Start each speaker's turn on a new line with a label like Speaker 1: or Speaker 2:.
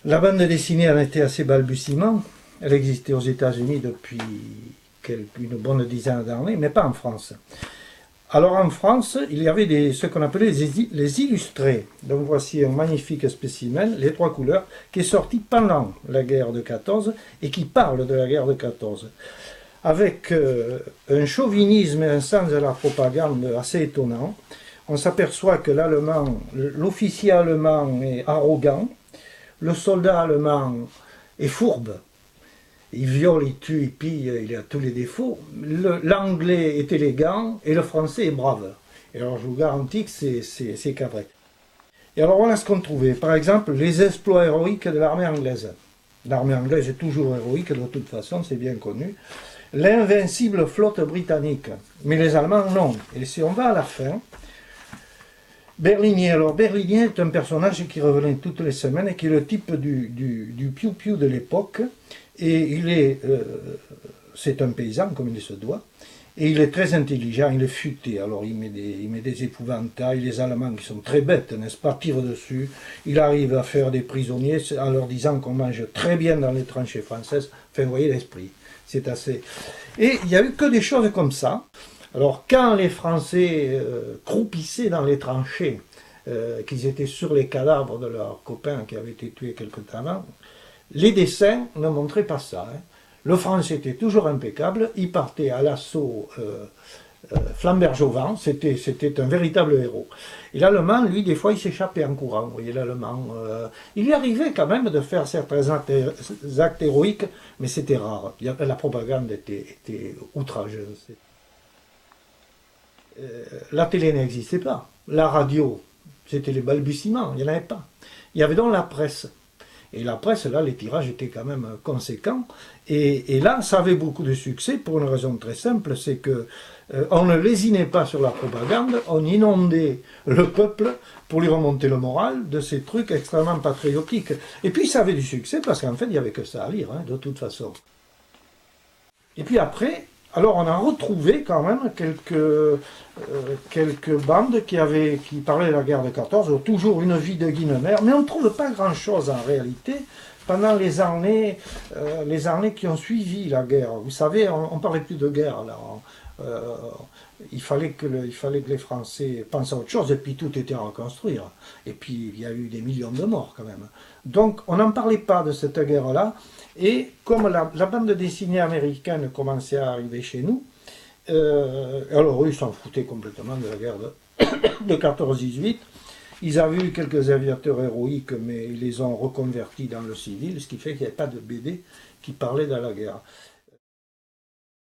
Speaker 1: La bande dessinée en était à ses balbutiements. Elle existait aux États-Unis depuis une bonne dizaine d'années, mais pas en France. Alors en France, il y avait ce qu'on appelait les illustrés. Donc voici un magnifique spécimen, les trois couleurs, qui est sorti pendant la guerre de 14 et qui parle de la guerre de 14. Avec un chauvinisme et un sens de la propagande assez étonnant. On s'aperçoit que l'officier allemand est arrogant, le soldat allemand est fourbe. Il viole, il tue, il pille, il a tous les défauts. L'anglais est élégant et le français est brave. Et alors je vous garantis que c'est cadré. Et alors voilà ce qu'on trouvait. Par exemple, les exploits héroïques de l'armée anglaise. L'armée anglaise est toujours héroïque de toute façon, c'est bien connu. L'invincible flotte britannique. Mais les Allemands non. Et si on va à la fin, Berlinier. Alors Berlinier est un personnage qui revenait toutes les semaines et qui est le type du piou-piou de l'époque. Et c'est un paysan, comme il se doit, et il est très intelligent, il est futé. Alors il met des épouvantails, les Allemands qui sont très bêtes, n'est-ce pas, tirent dessus. Il arrive à faire des prisonniers en leur disant qu'on mange très bien dans les tranchées françaises. Enfin, vous voyez l'esprit, c'est assez... Et il n'y a eu que des choses comme ça. Alors quand les Français croupissaient dans les tranchées, qu'ils étaient sur les cadavres de leurs copains qui avaient été tués quelque temps avant, les dessins ne montraient pas ça. Hein. Le français était toujours impeccable, il partait à l'assaut flamberge-au-vent, c'était un véritable héros. Et l'allemand, lui, des fois, il s'échappait en courant. Vous voyez, l'allemand, il lui arrivait quand même de faire certains actes héroïques, mais c'était rare. La propagande était outrageuse. La télé n'existait pas. La radio, c'était les balbutiements, il n'y en avait pas. Il y avait donc la presse. Et la presse, là, les tirages étaient quand même conséquents. Et là, ça avait beaucoup de succès pour une raison très simple, c'est que on ne lésinait pas sur la propagande, on inondait le peuple pour lui remonter le moral de ces trucs extrêmement patriotiques. Et puis ça avait du succès parce qu'en fait, il n'y avait que ça à lire, hein, de toute façon. Et puis après, alors on a retrouvé quand même quelques bandes qui parlaient de la guerre de 14, toujours une vie de Guinemer, mais on ne trouve pas grand-chose en réalité pendant les années qui ont suivi la guerre. Vous savez, on ne parlait plus de guerre là. Il fallait que les Français pensent à autre chose, et puis tout était à reconstruire. Et puis il y a eu des millions de morts quand même. Donc on n'en parlait pas de cette guerre-là, et comme la bande dessinée américaine commençait à arriver chez nous, alors eux ils s'en foutaient complètement de la guerre de 14-18. Ils avaient eu quelques aviateurs héroïques, mais ils les ont reconvertis dans le civil, ce qui fait qu'il n'y avait pas de BD qui parlait de la guerre.